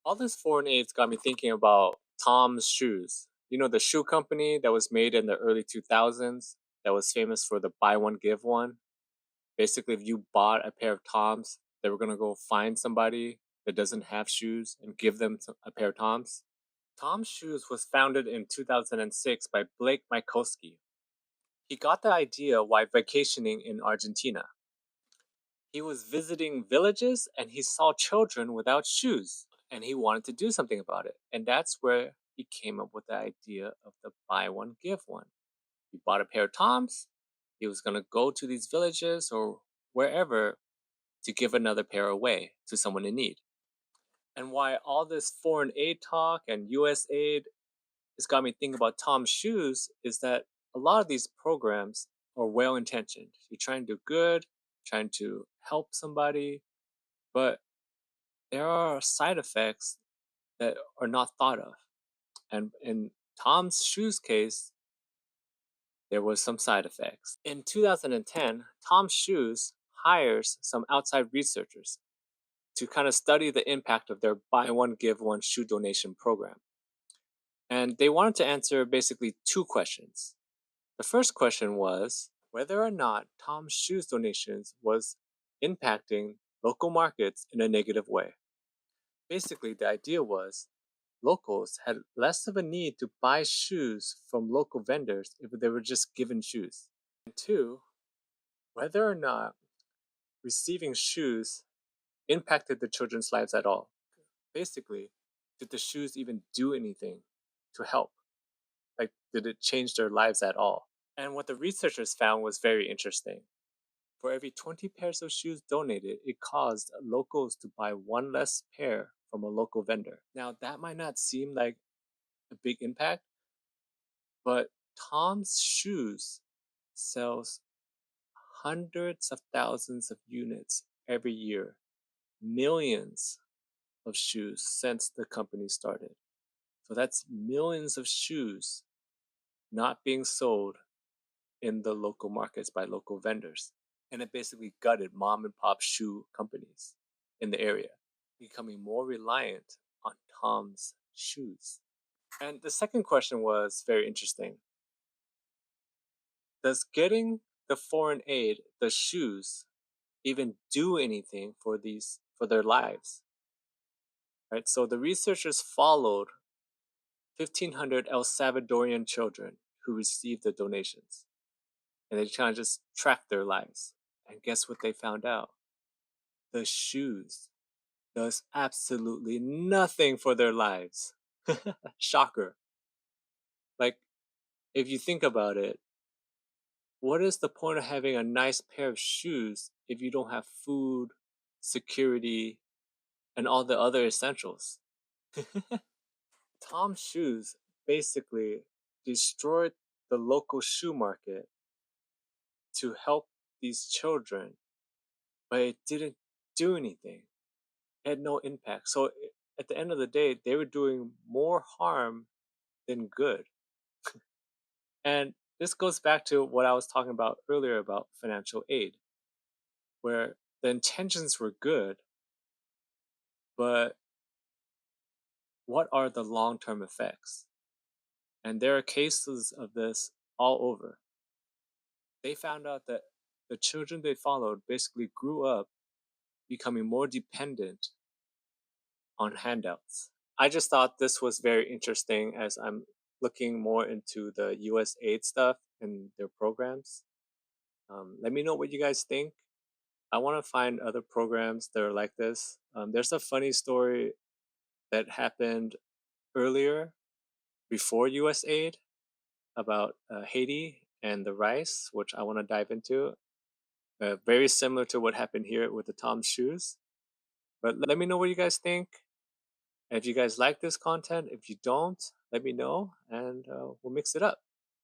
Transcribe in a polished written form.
All this foreign aid's got me thinking about Tom's Shoes. You know, the shoe company that was made in the early 2000s that was famous for the buy one, give one. Basically, if you bought a pair of Toms, they were going to go find somebody that doesn't have shoes and give them a pair of Toms. Tom's Shoes was founded in 2006 by Blake Mycoskie. He got the idea while vacationing in Argentina. He was visiting villages and he saw children without shoes and he wanted to do something about it. And that's where he came up with the idea of the buy one, give one. He bought a pair of Toms. He was going to go to these villages or wherever to give another pair away to someone in need. And why all this foreign aid talk and US aid has got me thinking about Tom's Shoes is that a lot of these programs are well intentioned. You're trying to do good, trying to help somebody, but there are side effects that are not thought of. And in Tom's Shoes case, there was some side effects. In 2010, Tom's Shoes hires some outside researchers to kind of study the impact of their buy one, give one shoe donation program. And they wanted to answer basically two questions. The first question was whether or not Tom's Shoes donations was impacting local markets in a negative way. Basically, the idea was locals had less of a need to buy shoes from local vendors if they were just given shoes. And two, whether or not receiving shoes impacted the children's lives at all. Basically, did the shoes even do anything to help? Like, did it change their lives at all? And what the researchers found was very interesting. For every 20 pairs of shoes donated, it caused locals to buy one less pair from a local vendor. Now, that might not seem like a big impact, but Tom's Shoes sells hundreds of thousands of units every year, millions of shoes since the company started. So that's millions of shoes not being sold in the local markets by local vendors. And it basically gutted mom and pop shoe companies in the area, becoming more reliant on Tom's Shoes. And the second question was very interesting. Does getting the foreign aid, the shoes, even do anything for their lives? Right? So the researchers followed 1,500 El Salvadorian children who received the donations. And they kind of just tracked their lives. And guess what they found out? The shoes does absolutely nothing for their lives. Shocker. Like, if you think about it, what is the point of having a nice pair of shoes if you don't have food, security, and all the other essentials? Tom's Shoes basically destroyed the local shoe market to help these children, but it didn't do anything. It had no impact. So at the end of the day, they were doing more harm than good. And this goes back to what I was talking about earlier about financial aid, where the intentions were good, but what are the long term effects? And there are cases of this all over. They found out that the children they followed basically grew up becoming more dependent on handouts. I just thought this was very interesting as I'm looking more into the US aid stuff and their programs. Let me know what you guys think. I want to find other programs that are like this. There's a funny story that happened earlier before US aid about Haiti and the rice, which I want to dive into. Very similar to what happened here with the Tom's Shoes. But let me know what you guys think. And if you guys like this content, if you don't, let me know and we'll mix it up.